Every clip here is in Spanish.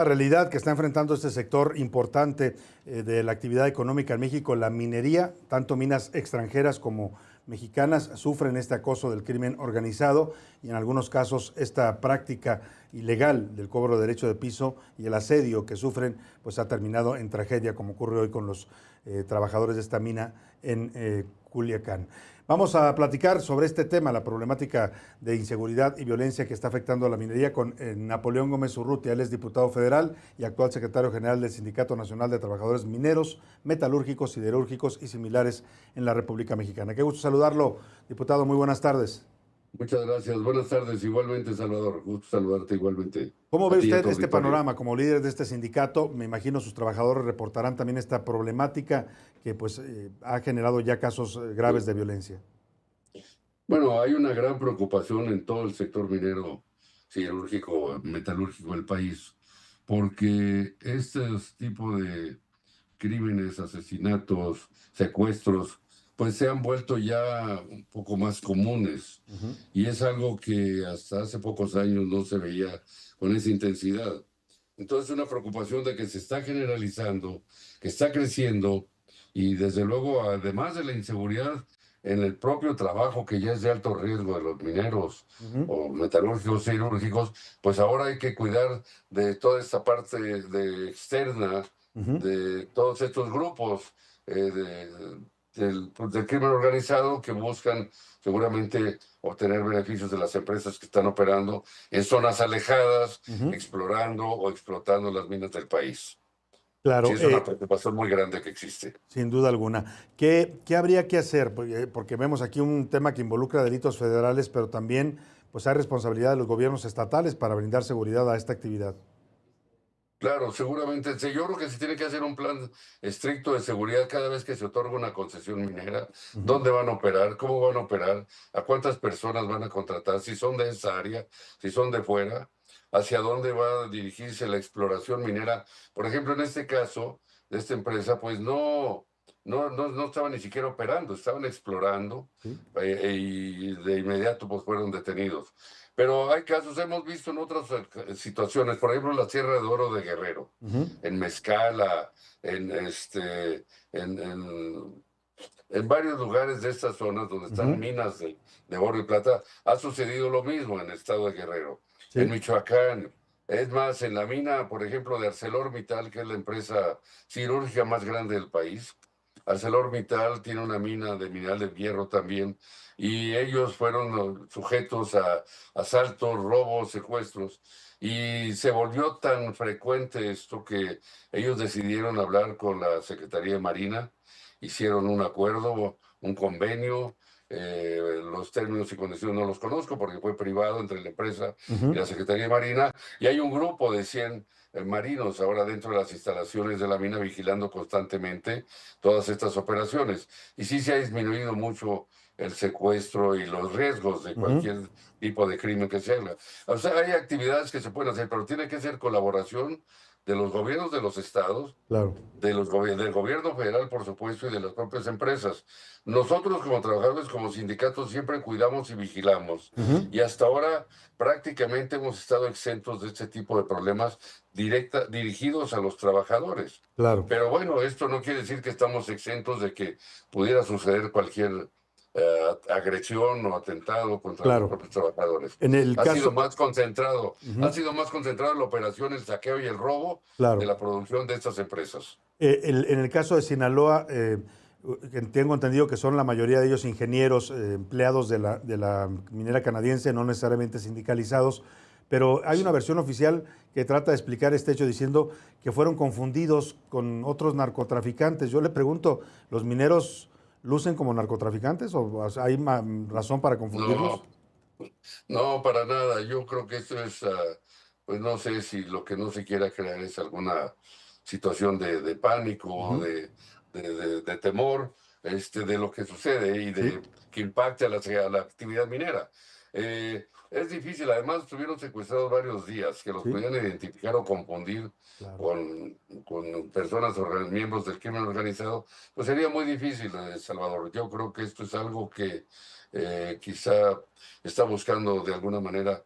La realidad que está enfrentando este sector importante de la actividad económica en México, la minería, tanto minas extranjeras como mexicanas, sufren este acoso del crimen organizado y en algunos casos esta práctica ilegal del cobro de derecho de piso y el asedio que sufren, pues ha terminado en tragedia, como ocurre hoy con los trabajadores de esta mina en Culiacán. Vamos a platicar sobre este tema, la problemática de inseguridad y violencia que está afectando a la minería con Napoleón Gómez Urrutia. Él es diputado federal y actual secretario general del Sindicato Nacional de Trabajadores Mineros, Metalúrgicos, Siderúrgicos y similares en la República Mexicana. Qué gusto saludarlo, diputado. Muy buenas tardes. Muchas gracias. Buenas tardes. Igualmente, Salvador. Gusto saludarte igualmente ¿Cómo a ve ti y a usted tu este auditorio. panorama? Como líder de este sindicato, me imagino sus trabajadores reportarán también esta problemática que pues ha generado ya casos graves de violencia. Bueno, hay una gran preocupación en todo el sector minero, siderúrgico, metalúrgico del país, porque estos tipos de crímenes, asesinatos, secuestros, pues se han vuelto ya un poco más comunes. Ujú. Y es algo que hasta hace pocos años no se veía con esa intensidad. Entonces, una preocupación de que se está generalizando, que está creciendo y desde luego, además de la inseguridad en el propio trabajo que ya es de alto riesgo de los mineros Ujú. o metalúrgicos, cirúrgicos, pues ahora hay que cuidar de toda esta parte de externa, Ujú. de todos estos grupos del crimen organizado que buscan seguramente obtener beneficios de las empresas que están operando en zonas alejadas, Ujú. explorando o explotando las minas del país. Sí, Claro, es una preocupación muy grande que existe. sin duda alguna. ¿Qué habría que hacer? Porque vemos aquí un tema que involucra delitos federales, pero también pues hay responsabilidad de los gobiernos estatales para brindar seguridad a esta actividad. Claro, seguramente. Sí, yo creo que se tiene que hacer un plan estricto de seguridad cada vez que se otorga una concesión minera. Ujú. ¿Dónde van a operar? ¿Cómo van a operar? ¿A cuántas personas van a contratar? Si son de esa área, si son de fuera, ¿hacia dónde va a dirigirse la exploración minera? Por ejemplo, en este caso de esta empresa, pues no estaban ni siquiera operando, estaban explorando Sí. y de inmediato pues fueron detenidos. Pero hay casos, hemos visto en otras situaciones, por ejemplo, la Sierra de Oro de Guerrero, Ujú. en Mezcala, en, este, en, en varios lugares de estas zonas donde están Ujú. minas de oro y plata, ha sucedido lo mismo en el estado de Guerrero, en Sí. Michoacán. Es más, en la mina, por ejemplo, de ArcelorMittal, que es la empresa cirúrgica más grande del país. ArcelorMittal tiene una mina de mineral de hierro también, y ellos fueron sujetos a asaltos, robos, secuestros, y se volvió tan frecuente esto que ellos decidieron hablar con la Secretaría de Marina, hicieron un acuerdo, un convenio. Los términos y condiciones no los conozco porque fue privado entre la empresa y Ujú. la Secretaría de Marina, y hay un grupo de 100 marinos ahora dentro de las instalaciones de la mina vigilando constantemente todas estas operaciones. Y sí se ha disminuido mucho el secuestro y los riesgos de Ujú. cualquier tipo de crimen que se haga. O sea, hay actividades que se pueden hacer, pero tiene que ser colaboración de los gobiernos de los estados, Claro. del gobierno federal, por supuesto, y de las propias empresas. Nosotros como trabajadores, como sindicatos, siempre cuidamos y vigilamos. Ujú. Y hasta ahora prácticamente hemos estado exentos de este tipo de problemas dirigidos a los trabajadores. Claro. Pero bueno, esto no quiere decir que estamos exentos de que pudiera suceder cualquier agresión o atentado contra los Claro. propios trabajadores. En el caso, Ha ujú. sido más concentrado la operación, el saqueo y el robo de Claro. la producción de estas empresas. En el caso de Sinaloa, tengo entendido que son la mayoría de ellos ingenieros, empleados de la minera canadiense, no necesariamente sindicalizados, pero hay una Sí. versión oficial que trata de explicar este hecho diciendo que fueron confundidos con otros narcotraficantes. Yo le pregunto, ¿los mineros lucen como narcotraficantes o sea, hay razón para confundirlos? No, no, para nada. Yo creo que esto es, pues no sé si lo que no se quiera crear es alguna situación de pánico o Ujú. de temor de lo que sucede y Sí. de que impacte a la actividad minera. Es difícil, además estuvieron secuestrados varios días, que los Sí. pudieran identificar o confundir Claro. con personas, miembros del crimen organizado, pues sería muy difícil, Salvador. Yo creo que esto es algo que quizá está buscando de alguna manera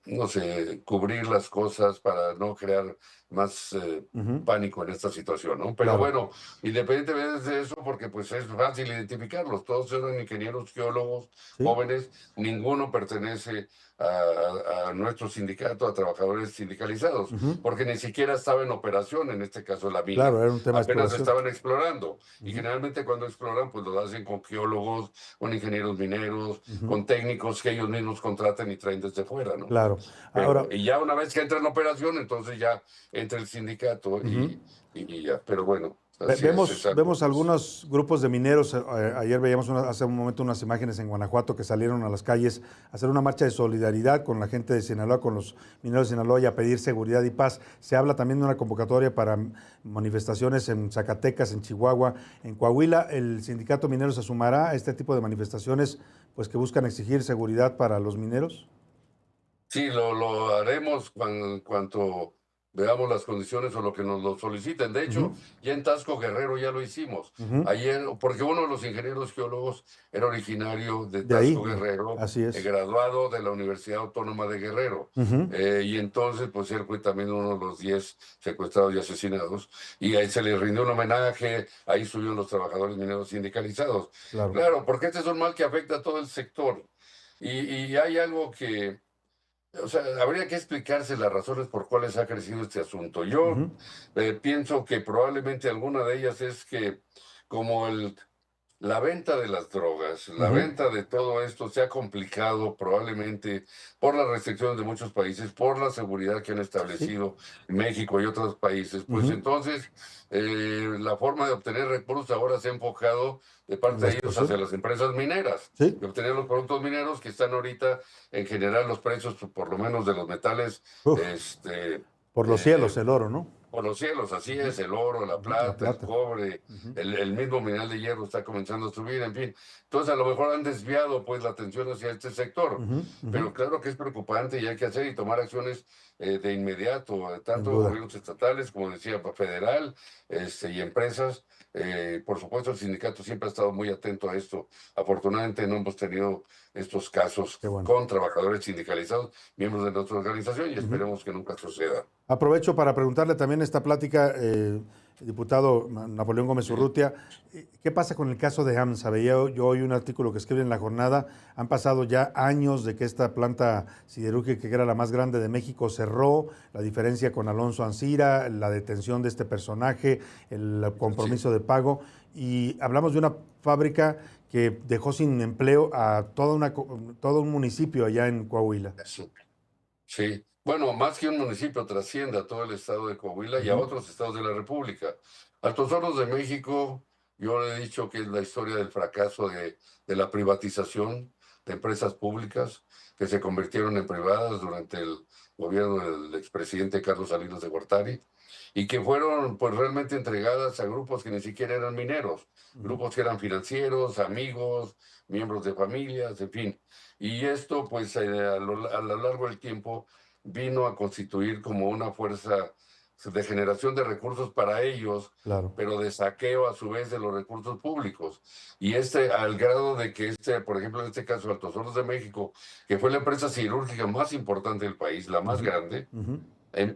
no sé, cubrir las cosas para no crear más Ujú, pánico en esta situación, ¿no? Pero claro, bueno, independientemente de eso, porque pues es fácil identificarlos, todos eran ingenieros geólogos sí, jóvenes, ninguno pertenece a nuestro sindicato, a trabajadores sindicalizados, ujú, porque ni siquiera estaba en operación, en este caso la mina, claro, era un tema de apenas exploración. estaban explorando, y Ujú, generalmente cuando exploran, pues lo hacen con geólogos, con ingenieros mineros, ujú, con técnicos que ellos mismos contratan y traen desde fuera, ¿no? claro. Pero, Ahora, y ya una vez que entra en operación, entonces ya entra el sindicato ujú. y ya. Pero bueno, así es algo, Vemos pues, algunos grupos de mineros. Ayer veíamos hace un momento unas imágenes en Guanajuato que salieron a las calles a hacer una marcha de solidaridad con la gente de Sinaloa, con los mineros de Sinaloa y a pedir seguridad y paz. Se habla también de una convocatoria para manifestaciones en Zacatecas, en Chihuahua, en Coahuila. ¿El sindicato minero se sumará a este tipo de manifestaciones pues, que buscan exigir seguridad para los mineros? sí, lo haremos cuanto veamos las condiciones o lo que nos lo soliciten. De hecho, Ujú, ya en Tasco Guerrero ya lo hicimos. ujú. Ayer, porque uno de los ingenieros geólogos era originario de De ahí, Tasco Guerrero, así es. graduado de la Universidad Autónoma de Guerrero. Ujú, Y entonces, pues él fue también uno de los 10 secuestrados y asesinados. Y ahí se le rindió un homenaje, ahí subieron los trabajadores mineros sindicalizados. claro. Claro, porque este es un mal que afecta a todo el sector. Y hay algo que o sea, habría que explicarse las razones por cuales ha crecido este asunto. Yo Ujú, pienso que probablemente alguna de ellas es que como la venta de las drogas, la ujú, venta de todo esto se ha complicado probablemente por las restricciones de muchos países, por la seguridad que han sí. establecido México y otros países. Pues Ujú. entonces la forma de obtener recursos ahora se ha enfocado de En parte la de ellos hacia extorsión. las empresas mineras, Sí, de obtener los productos mineros que están ahorita en general los precios, por lo menos de los metales, uf, este, por los eh, cielos, el oro, ¿no? por los cielos, así Ujú, es, el oro, la ujú, la plata, el plata. cobre, Ujú, el mismo mineral de hierro está comenzando a subir, en fin. Entonces, a lo mejor han desviado pues la atención hacia este sector, ujú, ujú, pero claro que es preocupante y hay que hacer y tomar acciones de inmediato, sin tanto duda. gobiernos estatales, como decía, federal, y empresas. Por supuesto, el sindicato siempre ha estado muy atento a esto. Afortunadamente no hemos tenido estos casos Qué bueno. con trabajadores sindicalizados, miembros de nuestra organización, y Ujú. esperemos que nunca suceda. Aprovecho para preguntarle también esta plática, diputado Napoleón Gómez Sí, Urrutia, ¿qué pasa con el caso de AMSA? Veía yo hoy un artículo que escribe en La Jornada, han pasado ya años de que esta planta siderúrgica, que era la más grande de México, cerró, la diferencia con Alonso Ancira, la detención de este personaje, el sí. compromiso de pago, y hablamos de una fábrica que dejó sin empleo a todo un municipio allá en Coahuila. Eso. Sí, bueno, más que un municipio trasciende a todo el estado de Coahuila y a Ujú, otros estados de la República. Altos Hornos de México, yo le he dicho que es la historia del fracaso de la privatización de empresas públicas que se convirtieron en privadas durante el gobierno del expresidente Carlos Salinas de Gortari y que fueron pues realmente entregadas a grupos que ni siquiera eran mineros, ujú, grupos que eran financieros, amigos, miembros de familias, en fin. Y esto, pues, a lo largo del tiempo vino a constituir como una fuerza de generación de recursos para ellos, claro. pero de saqueo a su vez de los recursos públicos. Y al grado de que por ejemplo, en este caso, Altos Hornos de México, que fue la empresa siderúrgica más importante del país, la más Ujú, grande, ujú,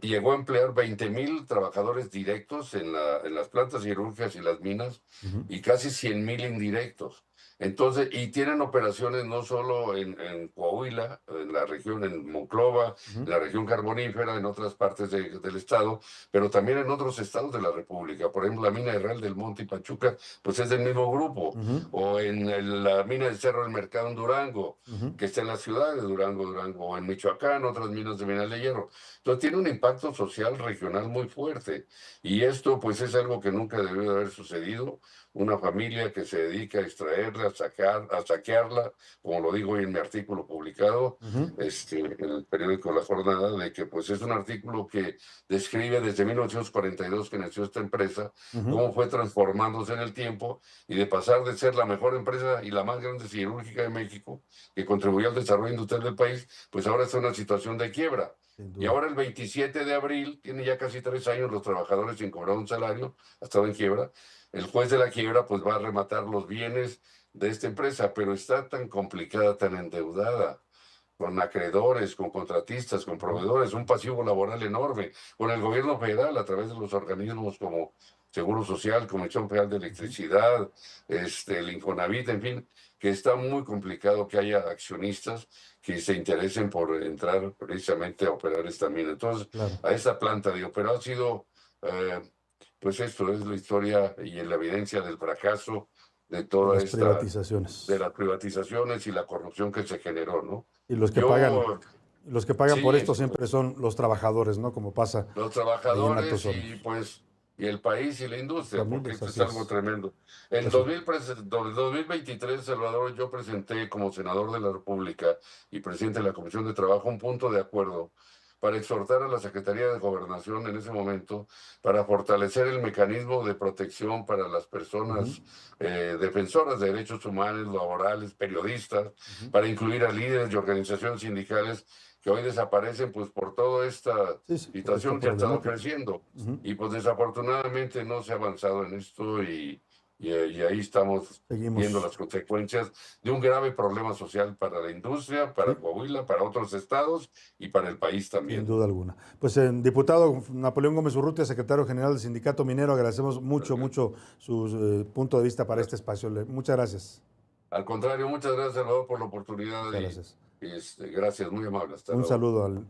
llegó a emplear 20,000 trabajadores directos en las plantas siderúrgicas y las minas ujú, y casi 100,000 indirectos. Entonces, y tienen operaciones no solo en Coahuila, en la región, en Monclova, ujú. en la región carbonífera, en otras partes del estado, pero también en otros estados de la República. Por ejemplo, la mina de Real del Monte y Pachuca, pues es del mismo grupo. Ujú, O en la mina de Cerro del Mercado en Durango, ujú, que está en la ciudad de Durango, o en Michoacán, otras minas de mineral de hierro. Entonces tiene un impacto social regional muy fuerte. Y esto pues es algo que nunca debió de haber sucedido. Una familia que se dedica a extraerla, a saquearla, como lo digo hoy en mi artículo publicado ujú, en el periódico La Jornada, de que pues es un artículo que describe desde 1942 que nació esta empresa, ujú. cómo fue transformándose en el tiempo y de pasar de ser la mejor empresa y la más grande siderúrgica de México, que contribuyó al desarrollo industrial del país, pues ahora está en una situación de quiebra. Sin Y duda. ahora el 27 de abril, tiene ya casi 3 años los trabajadores sin cobrar un salario, ha estado en quiebra. El juez de la quiebra pues va a rematar los bienes de esta empresa, pero está tan complicada, tan endeudada, con acreedores, con contratistas, con proveedores, un pasivo laboral enorme, con el gobierno federal a través de los organismos como Seguro Social, Comisión Federal de Electricidad, el Infonavit, en fin, que está muy complicado que haya accionistas que se interesen por entrar precisamente a operar esta mina. Entonces, Claro. a esta planta, digo, pero ha sido, pues esto es la historia y la evidencia del fracaso de De toda las esta, de privatizaciones. las privatizaciones y la corrupción que se generó, ¿no? Y Yo, los que pagan por sí, esto siempre son los trabajadores, ¿no? Como pasa los ahí en Altos trabajadores y Hornos. pues y el país y la Sus industria, porque familias, esto es así algo es. tremendo. En Así. 2023, Salvador, yo presenté como senador de la República y presidente de la Comisión de Trabajo un punto de acuerdo para exhortar a la Secretaría de Gobernación en ese momento para fortalecer el mecanismo de protección para las Ujú, personas defensoras de derechos humanos, laborales, periodistas, ujú. para incluir a líderes de organizaciones sindicales que hoy desaparecen pues por toda esta Sí, sí, por esta situación que ha estado problemática. creciendo. Ujú. Y pues desafortunadamente no se ha avanzado en esto y ahí estamos viendo Seguimos. las consecuencias de un grave problema social para la industria, para Sí, Coahuila, para otros estados y para el país sin también, duda ¿no? alguna. Pues, diputado Napoleón Gómez Urrutia, secretario general del Sindicato Minero, agradecemos mucho, mucho su punto de vista para este espacio. Muchas gracias. Al contrario, muchas gracias, Salvador, por la oportunidad Muchas gracias. gracias, muy amable. Hasta Un luego. saludo al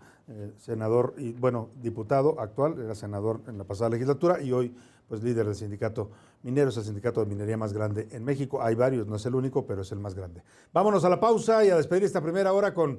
senador y, bueno, diputado actual, era senador en la pasada legislatura y hoy, pues, líder del sindicato minero, es el sindicato de minería más grande en México. Hay varios, no es el único, pero es el más grande. Vámonos a la pausa y a despedir esta primera hora con